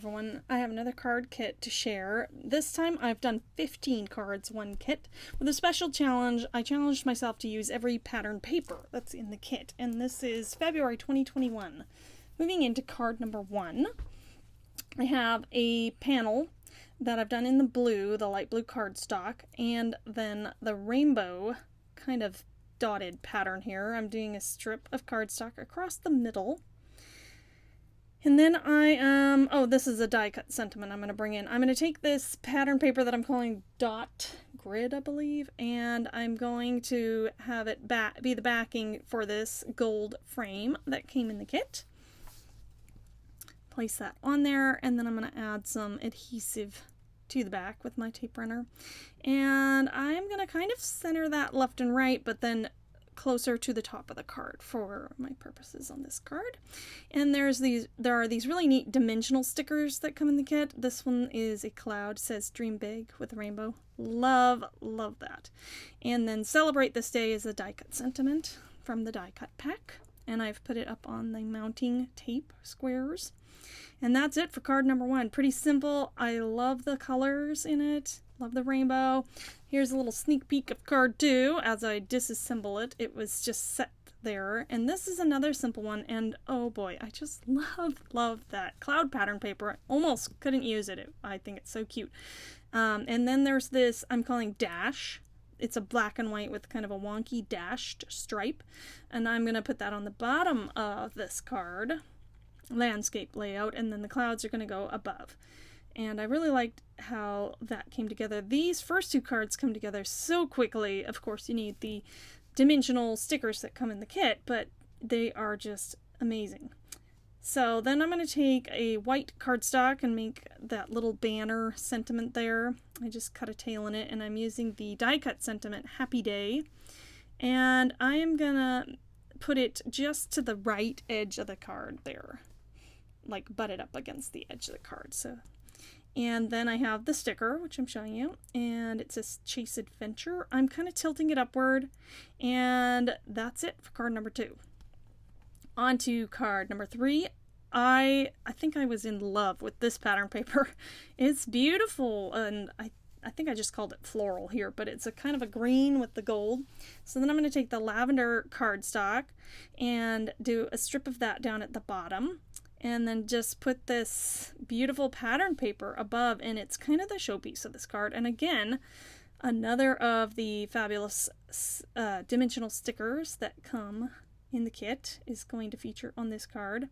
everyone. I have another card kit to share. This time I've done 15 cards, one kit. With a special challenge, I challenged myself to use every pattern paper that's in the kit. And this is February 2021. Moving into card number 1, I have a panel that I've done in the blue, the light blue cardstock, and then the rainbow kind of dotted pattern here. I'm doing a strip of cardstock across the middle. And then I am, this is a die cut sentiment I'm going to bring in. I'm going to take this pattern paper that I'm calling Dot Grid, I believe, and I'm going to have it be the backing for this gold frame that came in the kit. Place that on there, and then I'm going to add some adhesive to the back with my tape runner. And I'm going to kind of center that left and right, but then closer to the top of the card for my purposes on this card. And there are these really neat dimensional stickers that come in the kit. This one is a cloud, says dream big with a rainbow. Love that. And then celebrate this day is a die cut sentiment from the die cut pack, and I've put it up on the mounting tape squares. And that's it for card number 1. Pretty simple. I love the colors in it. Love the rainbow. Here's a little sneak peek of card 2 as I disassemble it. It was just set there. And this is another simple one. And oh boy, I just love that cloud pattern paper. I almost couldn't use it. I think it's so cute. And then there's this I'm calling Dash. It's a black and white with kind of a wonky dashed stripe. And I'm going to put that on the bottom of this card. Landscape layout, and then the clouds are going to go above. And I really liked how that came together. These first 2 cards come together so quickly. Of course, you need the dimensional stickers that come in the kit, but they are just amazing. So then I'm going to take a white cardstock and make that little banner sentiment there. I just cut a tail in it, and I'm using the die cut sentiment Happy Day. And I am going to put it just to the right edge of the card there, like butted up against the edge of the card. And then I have the sticker, which I'm showing you, and it says Chase Adventure. I'm kind of tilting it upward, and that's it for card number 2. On to card number 3. I think I was in love with this pattern paper. It's beautiful, and I think I just called it floral here, but it's a kind of a green with the gold. So then I'm going to take the lavender cardstock and do a strip of that down at the bottom, and then just put this beautiful pattern paper above, and it's kind of the showpiece of this card. And again, another of the fabulous dimensional stickers that come in the kit is going to feature on this card.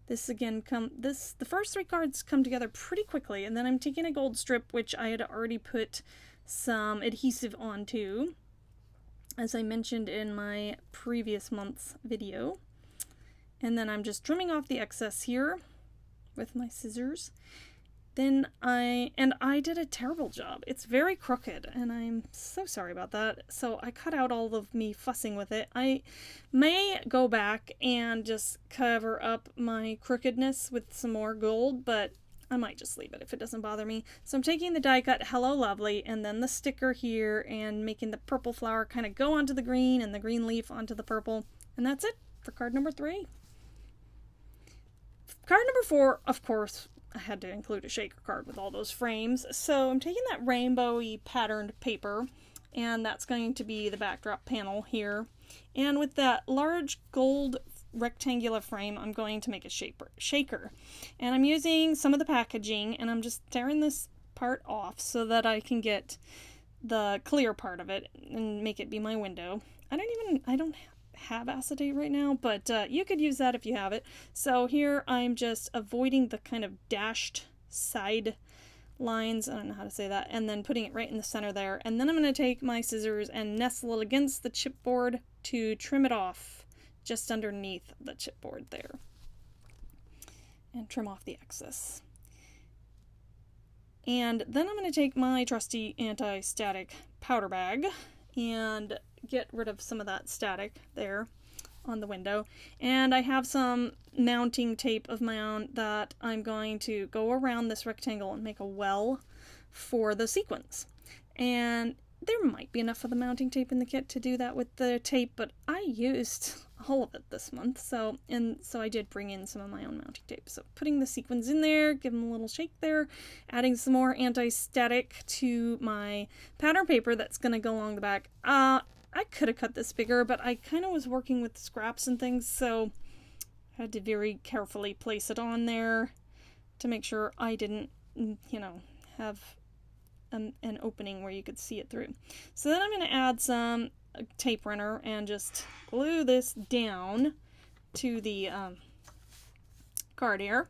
This again the first 3 cards come together pretty quickly, and then I'm taking a gold strip, which I had already put some adhesive onto, as I mentioned in my previous month's video. And then I'm just trimming off the excess here with my scissors. Then I did a terrible job. It's very crooked, and I'm so sorry about that. So I cut out all of me fussing with it. I may go back and just cover up my crookedness with some more gold, but I might just leave it if it doesn't bother me. So I'm taking the die cut Hello Lovely, and then the sticker here, and making the purple flower kind of go onto the green, and the green leaf onto the purple. And that's it for card number 3. Card number 4, of course, I had to include a shaker card with all those frames. So I'm taking that rainbowy patterned paper, and that's going to be the backdrop panel here. And with that large gold rectangular frame, I'm going to make a shaker. And I'm using some of the packaging, and I'm just tearing this part off so that I can get the clear part of it and make it be my window. I don't have acetate right now, but you could use that if you have it. So here I'm just avoiding the kind of dashed side lines, I don't know how to say that, and then putting it right in the center there. And then I'm going to take my scissors and nestle it against the chipboard to trim it off just underneath the chipboard there, and trim off the excess. And then I'm going to take my trusty anti-static powder bag and get rid of some of that static there on the window. And I have some mounting tape of my own that I'm going to go around this rectangle and make a well for the sequins. And there might be enough of the mounting tape in the kit to do that with the tape, but I used all of it this month, so I did bring in some of my own mounting tape. So putting the sequins in there, give them a little shake there, adding some more anti-static to my pattern paper that's going to go along the back. I could have cut this bigger, but I kind of was working with scraps and things, so I had to very carefully place it on there to make sure I didn't, have an opening where you could see it through. So then I'm going to add some tape runner and just glue this down to the card here.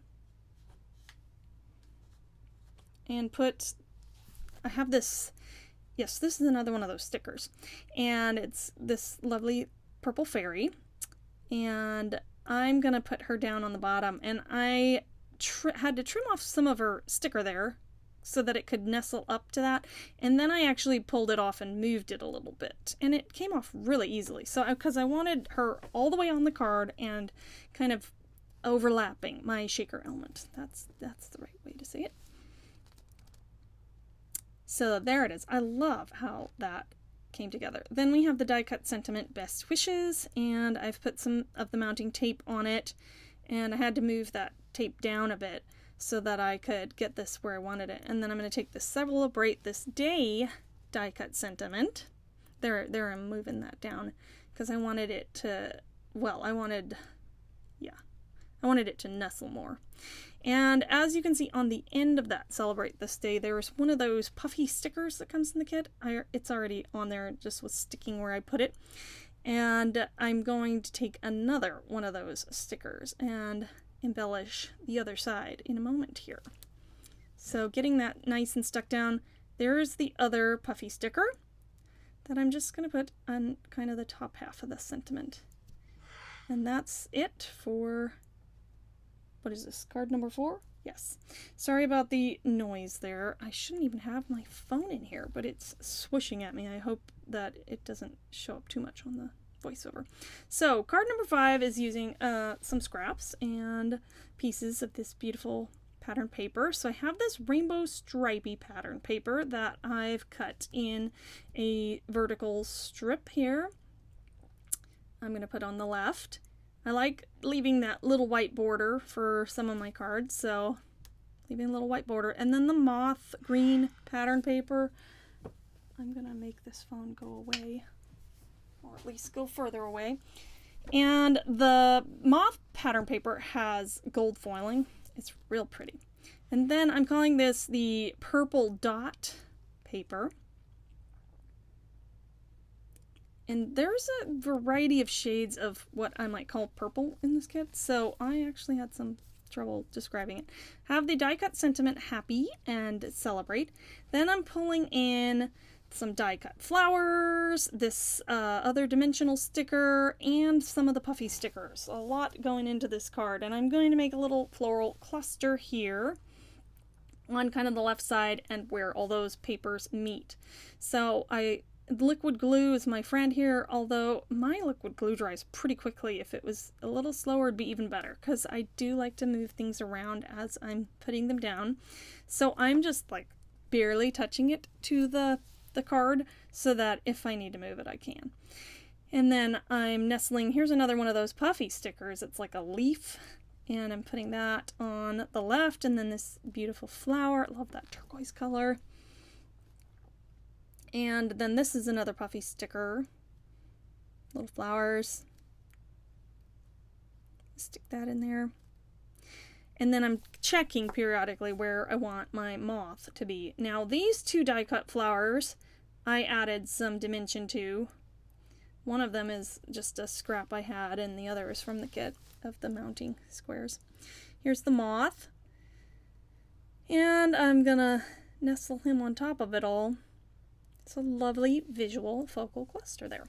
And I have this, yes, this is another one of those stickers. And it's this lovely purple fairy. And I'm going to put her down on the bottom. And I had to trim off some of her sticker there so that it could nestle up to that, and then I actually pulled it off and moved it a little bit, and it came off really easily. So because I wanted her all the way on the card and kind of overlapping my shaker element. That's the right way to say it. So there it is. I love how that came together. Then we have the die cut sentiment best wishes, and I've put some of the mounting tape on it, and I had to move that tape down a bit so that I could get this where I wanted it. And then I'm going to take the Celebrate This Day die cut sentiment. There I'm moving that down because I wanted it to, I wanted it to nestle more. And as you can see on the end of that Celebrate This Day, there's one of those puffy stickers that comes in the kit. It's already on there, it just was sticking where I put it. And I'm going to take another one of those stickers and embellish the other side in a moment here. So getting that nice and stuck down, there's the other puffy sticker that I'm just going to put on kind of the top half of the sentiment. And that's it for, what is this, card number 4? Yes. Sorry about the noise there. I shouldn't even have my phone in here, but it's swooshing at me. I hope that it doesn't show up too much on the voiceover. So card number 5 is using some scraps and pieces of this beautiful pattern paper. So I have this rainbow stripy pattern paper that I've cut in a vertical strip here. I'm going to put on the left. I like leaving that little white border for some of my cards, so leaving a little white border. And then the moth green pattern paper. I'm going to make this phone go away, or at least go further away. And the moth pattern paper has gold foiling. It's real pretty. And then I'm calling this the purple dot paper. And there's a variety of shades of what I might call purple in this kit, so I actually had some trouble describing it. Have the die cut sentiment happy and celebrate. Then I'm pulling in some die cut flowers, this other dimensional sticker, and some of the puffy stickers. A lot going into this card, and I'm going to make a little floral cluster here on kind of the left side and where all those papers meet. So liquid glue is my friend here, although my liquid glue dries pretty quickly. If it was a little slower, it'd be even better, because I do like to move things around as I'm putting them down. So I'm just like barely touching it to the card so that if I need to move it, I can. And then I'm nestling, here's another one of those puffy stickers. It's like a leaf, and I'm putting that on the left, and then this beautiful flower. I love that turquoise color. And then this is another puffy sticker. Little flowers. Stick that in there. And then I'm checking periodically where I want my moth to be. Now these two die cut flowers I added some dimension to. One of them is just a scrap I had, and the other is from the kit of the mounting squares. Here's the moth. And I'm gonna nestle him on top of it all. It's a lovely visual focal cluster there.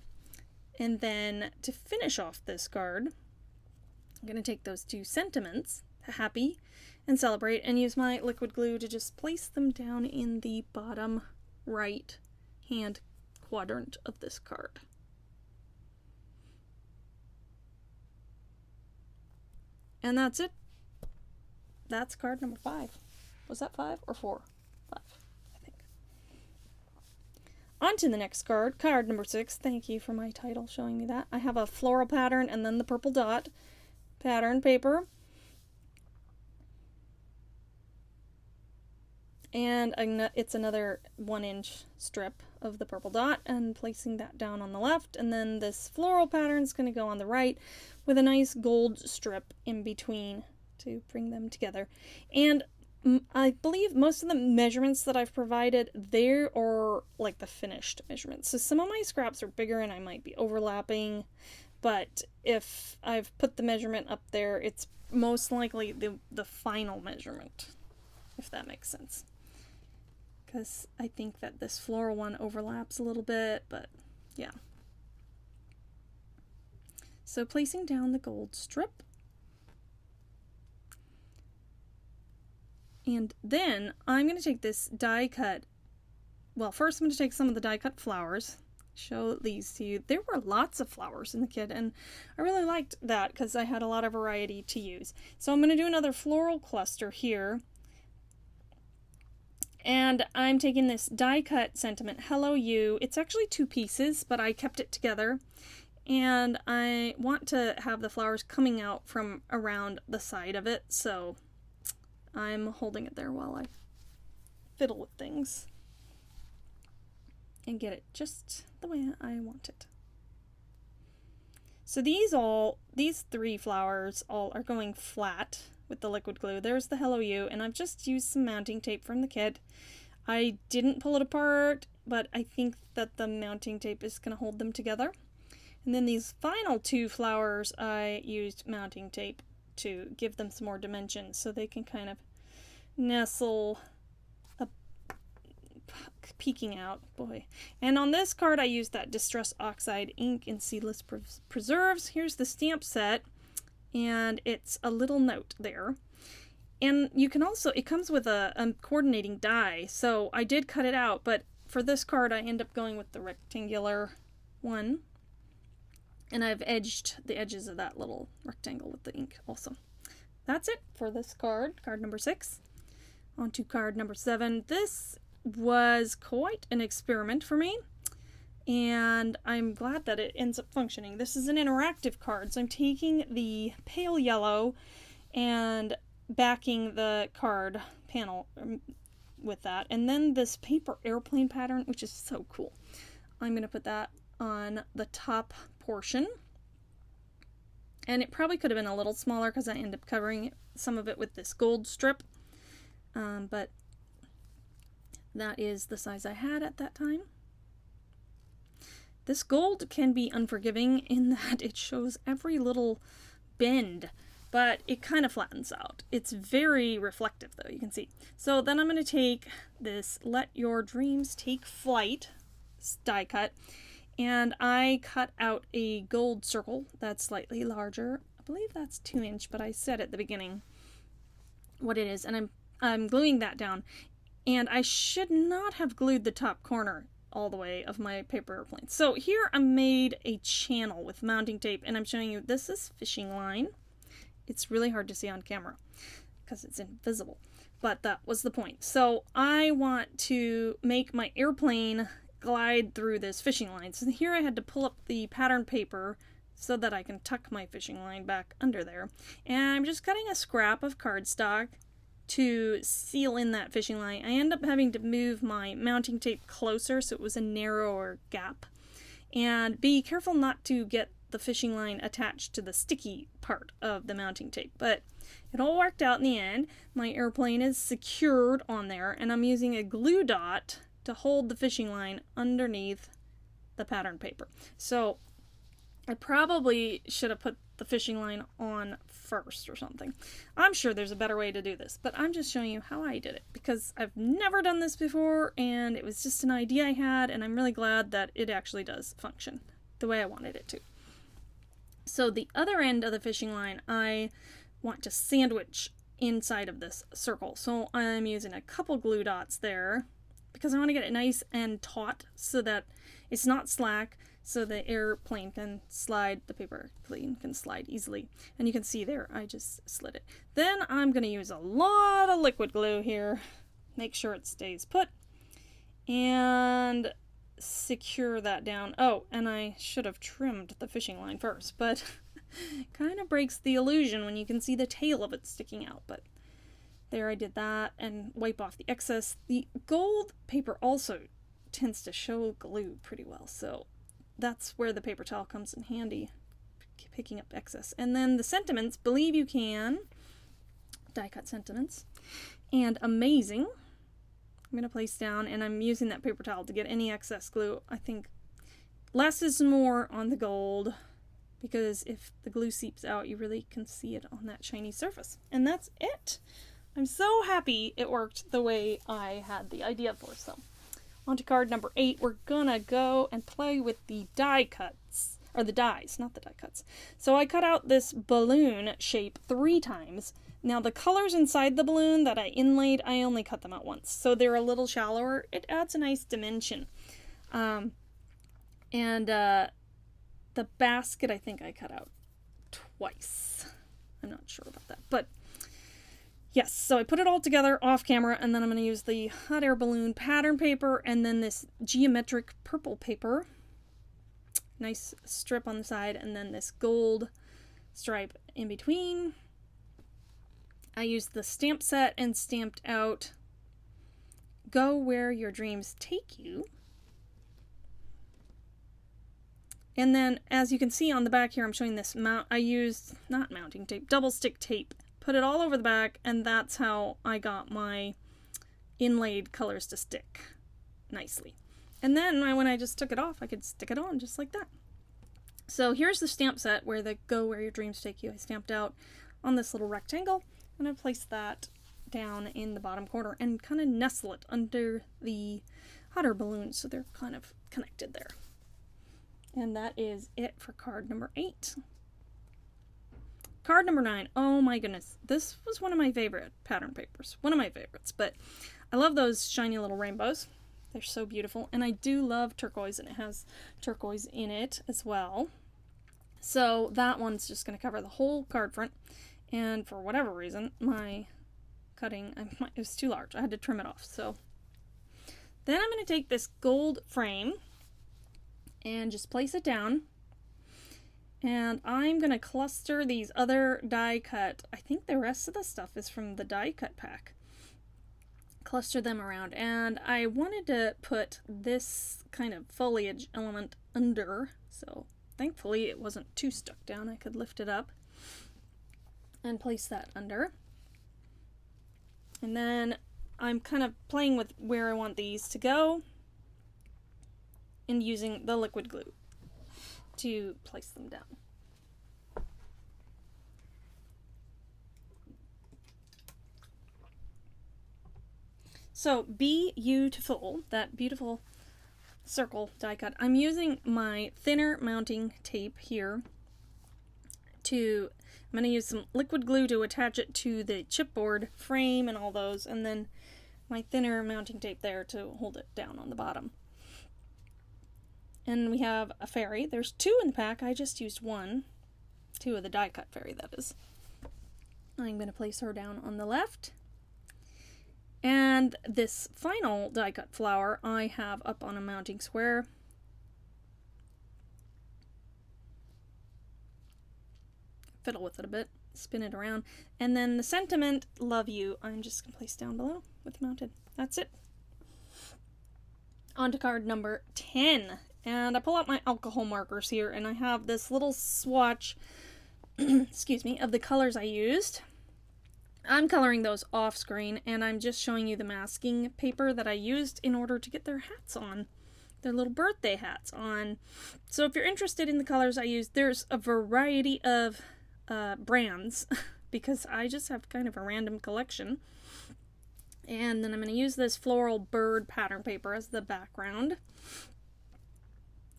And then to finish off this card, I'm going to take those two sentiments, happy and celebrate, and use my liquid glue to just place them down in the bottom right hand quadrant of this card. And that's it. That's card number 5. Was that 5 or 4? 5. On to the next card, card number 6. Thank you for my title showing me that. I have a floral pattern and then the purple dot pattern paper. And it's another 1-inch strip of the purple dot, and placing that down on the left. And then this floral pattern is going to go on the right with a nice gold strip in between to bring them together. And I believe most of the measurements that I've provided there are like the finished measurements. So some of my scraps are bigger and I might be overlapping, but if I've put the measurement up there, it's most likely the final measurement, if that makes sense. Because I think that this floral one overlaps a little bit, but yeah. So placing down the gold strip. And then I'm going to take this die cut. Well, first I'm going to take some of the die cut flowers, show these to you. There were lots of flowers in the kit, and I really liked that because I had a lot of variety to use. So I'm going to do another floral cluster here. And I'm taking this die cut sentiment, Hello You. It's actually 2 pieces, but I kept it together. And I want to have the flowers coming out from around the side of it, so I'm holding it there while I fiddle with things and get it just the way I want it. So these 3 flowers all are going flat with the liquid glue. There's the Hello You, and I've just used some mounting tape from the kit. I didn't pull it apart, but I think that the mounting tape is going to hold them together. And then these final 2 flowers, I used mounting tape to give them some more dimension so they can kind of nestle up, peeking out. Boy. And on this card, I used that Distress Oxide ink in Seedless Preserves. Here's the stamp set. And it's a little note there. And you can also, it comes with a coordinating die, so I did cut it out, but for this card I end up going with the rectangular one. And I've edged the edges of that little rectangle with the ink also. That's it for this card, card number 6. On to card number 7. This was quite an experiment for me, and I'm glad that it ends up functioning. This is an interactive card, so I'm taking the pale yellow and backing the card panel with that, and then this paper airplane pattern, which is so cool. I'm going to put that on the top portion, and it probably could have been a little smaller because I end up covering some of it with this gold strip, but that is the size I had at that time. This gold can be unforgiving in that it shows every little bend, but it kind of flattens out. It's very reflective though, you can see. So then I'm going to take this Let Your Dreams Take Flight die cut, and I cut out a gold circle that's slightly larger. I believe that's 2-inch, but I said at the beginning what it is, and I'm gluing that down. And I should not have glued the top corner all the way of my paper airplane. So here I made a channel with mounting tape, and I'm showing you this is fishing line. It's really hard to see on camera because it's invisible, but that was the point. So I want to make my airplane glide through this fishing line. So here I had to pull up the pattern paper so that I can tuck my fishing line back under there. And I'm just cutting a scrap of cardstock to seal in that fishing line. I end up having to move my mounting tape closer so it was a narrower gap. And be careful not to get the fishing line attached to the sticky part of the mounting tape. But it all worked out in the end. My airplane is secured on there, and I'm using a glue dot to hold the fishing line underneath the pattern paper. So I probably should have put the fishing line on first or something. I'm sure there's a better way to do this, but I'm just showing you how I did it because I've never done this before, and it was just an idea I had, and I'm really glad that it actually does function the way I wanted it to. So the other end of the fishing line I want to sandwich inside of this circle. So I'm using a couple glue dots there because I want to get it nice and taut so that it's not slack, so the airplane can slide, the paper plane can slide easily. And you can see there, I just slid it. Then I'm going to use a lot of liquid glue here, make sure it stays put. And secure that down. Oh, and I should have trimmed the fishing line first, but kind of breaks the illusion when you can see the tail of it sticking out. But there, I did that and wipe off the excess. The gold paper also tends to show glue pretty well, so that's where the paper towel comes in handy, picking up excess. And then the sentiments, Believe You Can, die cut sentiments, and Amazing, I'm going to place down, and I'm using that paper towel to get any excess glue. I think less is more on the gold, because if the glue seeps out, you really can see it on that shiny surface. And that's it. I'm so happy it worked the way I had the idea for. So on to card number 8, we're gonna go and play with the die cuts, or the dies, not the die cuts. So I cut out this balloon shape 3 times. Now the colors inside the balloon that I inlaid, I only cut them out once, so they're a little shallower. It adds a nice dimension. The basket, I think I cut out twice. I'm not sure about that, but yes, so I put it all together off camera, and then I'm going to use the hot air balloon pattern paper and then this geometric purple paper. Nice strip on the side, and then this gold stripe in between. I used the stamp set and stamped out Go Where Your Dreams Take You. And then, as you can see on the back here, I'm showing this I used, not mounting tape, double stick tape. Put it all over the back, and that's how I got my inlaid colors to stick nicely. And then when I just took it off, I could stick it on just like that. So here's the stamp set where the Go Where Your Dreams Take You I stamped out on this little rectangle. I'm going to place that down in the bottom corner and kind of nestle it under the hot air balloon so they're kind of connected there. And that is it for card number 8. Card number 9. Oh my goodness. This was one of my favorite pattern papers. One of my favorites. But I love those shiny little rainbows. They're so beautiful. And I do love turquoise, and it has turquoise in it as well. So that one's just going to cover the whole card front. And for whatever reason, my cutting, it was too large. I had to trim it off. So then I'm going to take this gold frame and just place it down. And I'm going to cluster these other die cut. I think the rest of the stuff is from the die cut pack. Cluster them around. And I wanted to put this kind of foliage element under. So thankfully it wasn't too stuck down. I could lift it up and place that under. And then I'm kind of playing with where I want these to go and using the liquid glue to place them down. So beautiful, that beautiful circle die cut. I'm using my thinner mounting tape here I'm going to use some liquid glue to attach it to the chipboard frame and all those, and then my thinner mounting tape there to hold it down on the bottom. And we have a fairy. There's 2 in the pack. I just used 1. 2 of the die cut fairy, that is. I'm going to place her down on the left. And this final die cut flower I have up on a mounting square. Fiddle with it a bit, spin it around, and then the sentiment, Love You, I'm just going to place down below with mounted. That's it. On to card number 10, and I pull out my alcohol markers here, and I have this little swatch, excuse me, of the colors I used. I'm coloring those off screen, and I'm just showing you the masking paper that I used in order to get their hats on. Their little birthday hats on. So if you're interested in the colors I used, there's a variety of brands because I just have kind of a random collection. And then I'm going to use this floral bird pattern paper as the background.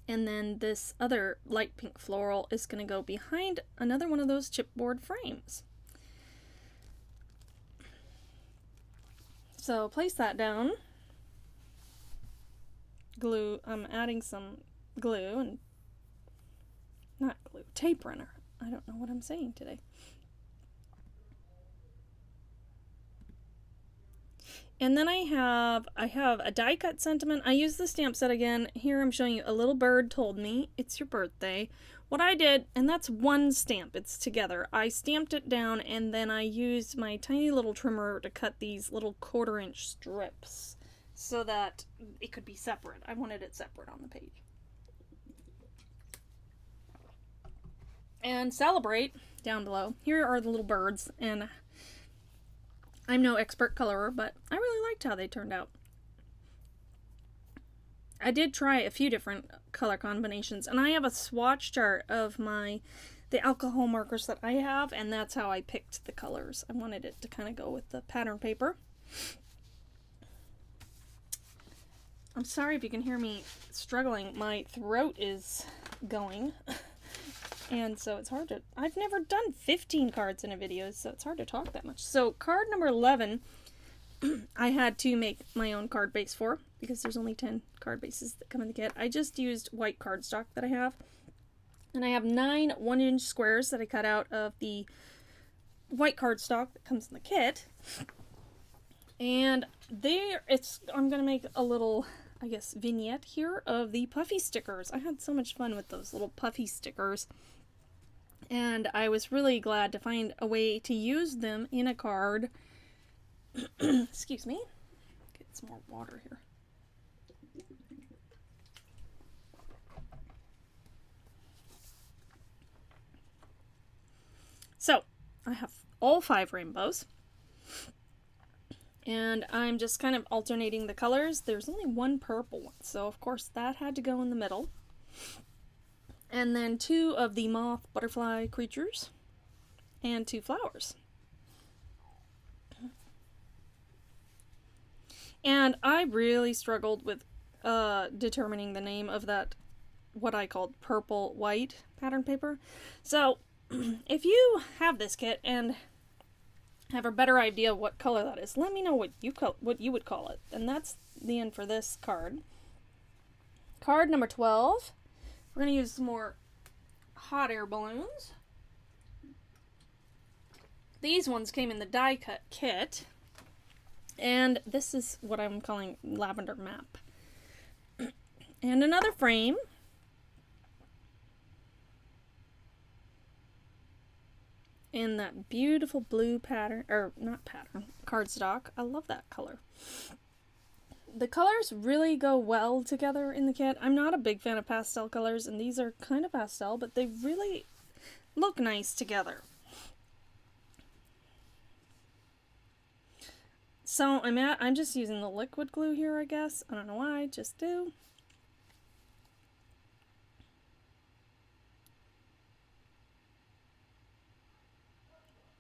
And then this other light pink floral is going to go behind another one of those chipboard frames. So place that down. Glue, I'm adding some glue and not glue, tape runner. I don't know what I'm saying today. And then I have a die cut sentiment. I use the stamp set again. Here I'm showing you a little bird told me it's your birthday. What I did, and that's one stamp, it's together. I stamped it down and then I used my tiny little trimmer to cut these little 1/4-inch strips so that it could be separate. I wanted it separate on the page. And celebrate down below. Here are the little birds, and I'm no expert colorer, but I really liked how they turned out. I did try a few different color combinations, and I have a swatch chart of the alcohol markers that I have, and that's how I picked the colors. I wanted it to kind of go with the pattern paper. I'm sorry if you can hear me struggling. My throat is going. And so it's hard to... I've never done 15 cards in a video, so it's hard to talk that much. So card number 11, I had to make my own card base for, because there's only 10 card bases that come in the kit. I just used white cardstock that I have. And I have 9 1-inch squares that I cut out of the white cardstock that comes in the kit. And I'm going to make a little, I guess, vignette here of the puffy stickers. I had so much fun with those little puffy stickers. And I was really glad to find a way to use them in a card. Excuse me. Get some more water here. So, I have all 5 rainbows. And I'm just kind of alternating the colors. There's only one purple one, so of course that had to go in the middle. And then 2 of the moth butterfly creatures and 2 flowers. And I really struggled with determining the name of that, what I called purple white pattern paper. So if you have this kit and have a better idea of what color that is, let me know what you would call it. And that's the end for this card. Card number 12. We're going to use some more hot air balloons. These ones came in the die cut kit. And this is what I'm calling lavender map. And another frame. In that beautiful blue pattern, or not pattern, cardstock. I love that color. The colors really go well together in the kit. I'm not a big fan of pastel colors, and these are kind of pastel, but they really look nice together. So I'm just using the liquid glue here, I guess. I don't know why, just do.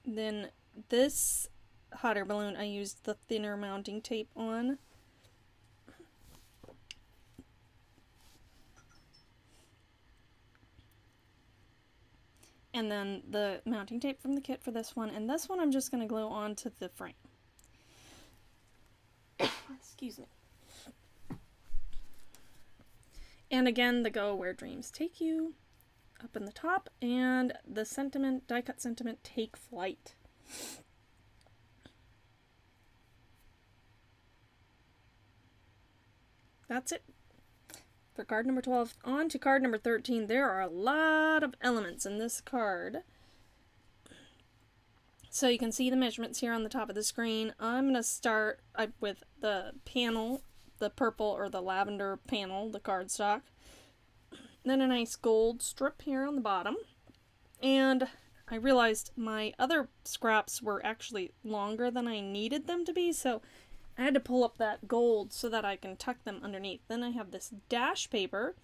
Then this hot air balloon, I used the thinner mounting tape on. And then the mounting tape from the kit for this one. And this one I'm just going to glue onto the frame. Excuse me. And again, the Go Where Dreams Take You up in the top, and the sentiment, die cut sentiment, Take Flight. That's it for card number 12. On to card number 13. There are a lot of elements in this card. So you can see the measurements here on the top of the screen. I'm going to start with the panel, the purple or the lavender panel, the cardstock. Then a nice gold strip here on the bottom. And I realized my other scraps were actually longer than I needed them to be, so I had to pull up that gold so that I can tuck them underneath. Then I have this dash paper,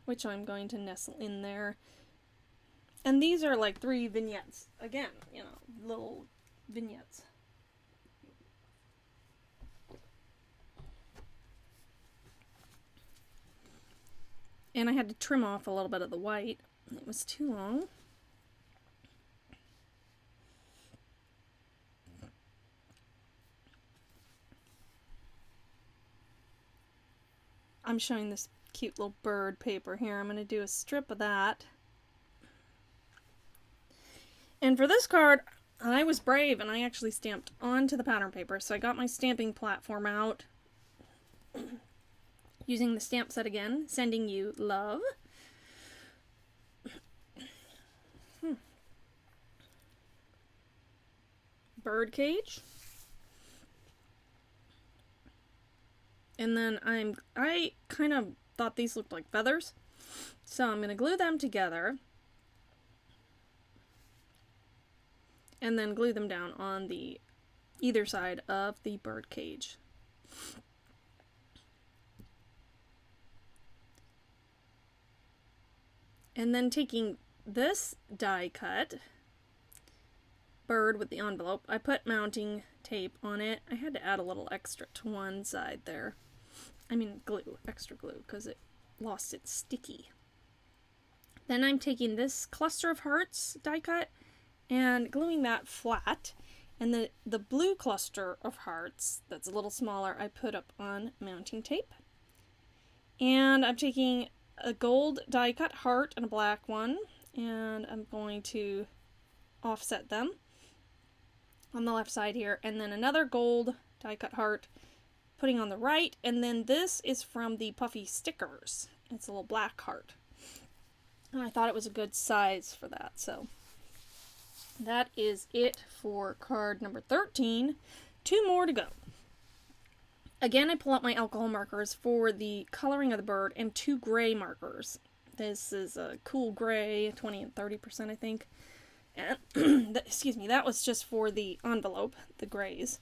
which I'm going to nestle in there. And these are like 3 vignettes. Again, you know, little vignettes. And I had to trim off a little bit of the white. It was too long. I'm showing this cute little bird paper here. I'm going to do a strip of that. And for this card, I was brave and I actually stamped onto the pattern paper. So I got my stamping platform out using the stamp set again, sending you love. Bird cage. And then I kind of thought these looked like feathers. So I'm going to glue them together. And then glue them down on the either side of the bird cage. And then taking this die cut bird with the envelope, I put mounting tape on it. I had to add a little extra to one side there. I mean glue, extra glue, because it lost its sticky. Then I'm taking this cluster of hearts die cut and gluing that flat. And the blue cluster of hearts, that's a little smaller, I put up on mounting tape. And I'm taking a gold die cut heart and a black one, and I'm going to offset them on the left side here, and then another gold die cut heart putting on the right, and then this is from the puffy stickers. It's a little black heart. And I thought it was a good size for that, so that is it for card number 13. 2 more to go. Again, I pull out my alcohol markers for the coloring of the bird and 2 gray markers. This is a cool gray, 20 and 30% I think. And excuse me, that was just for the envelope, the grays.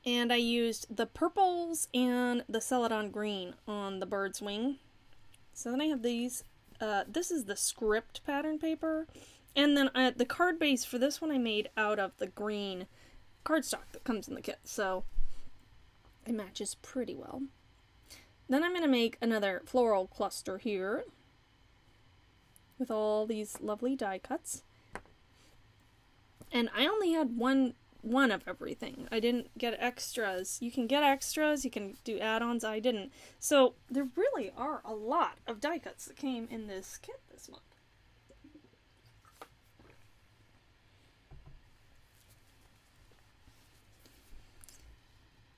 And I used the purples and the celadon green on the bird's wing. So then I have these. This is the script pattern paper. And then the card base for this one I made out of the green cardstock that comes in the kit. So it matches pretty well. Then I'm going to make another floral cluster here with all these lovely die cuts. And I only had one of everything. I didn't get extras. You can get extras, you can do add-ons. I didn't. So there really are a lot of die cuts that came in this kit this month.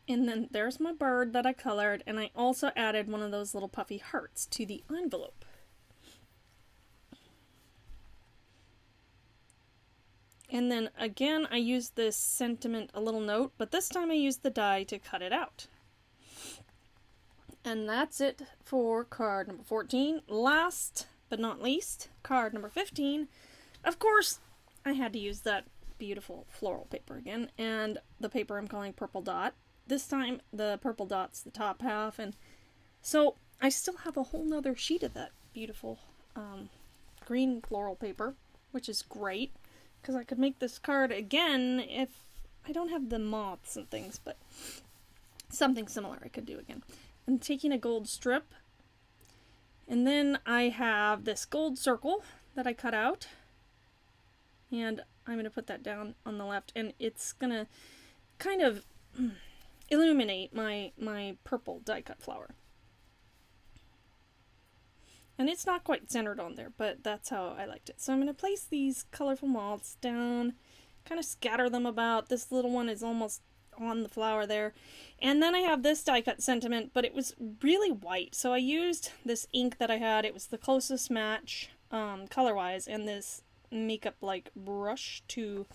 And then there's my bird that I colored, and I also added one of those little puffy hearts to the envelope. And then again, I used this sentiment, a little note, but this time I used the die to cut it out. And that's it for card number 14. Last but not least, card number 15. Of course, I had to use that beautiful floral paper again, and the paper I'm calling Purple Dot. This time, the purple dot's the top half, and so I still have a whole nother sheet of that beautiful green floral paper, which is great, because I could make this card again if I don't have the moths and things, but something similar I could do again. I'm taking a gold strip, and then I have this gold circle that I cut out, and I'm going to put that down on the left, and it's going to kind of illuminate my purple die cut flower. And it's not quite centered on there, but that's how I liked it. So I'm going to place these colorful moths down, kind of scatter them about. This little one is almost on the flower there. And then I have this die cut sentiment, but it was really white. So I used this ink that I had. It was the closest match color-wise, and this makeup-like brush to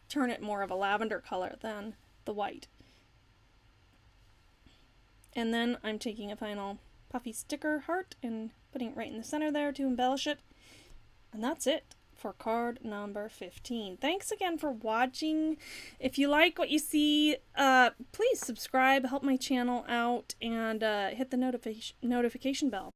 turn it more of a lavender color than the white. And then I'm taking a final puffy sticker heart and putting it right in the center there to embellish it. And that's it for card number 15. Thanks again for watching. If you like what you see, please subscribe, help my channel out, and hit the notification bell.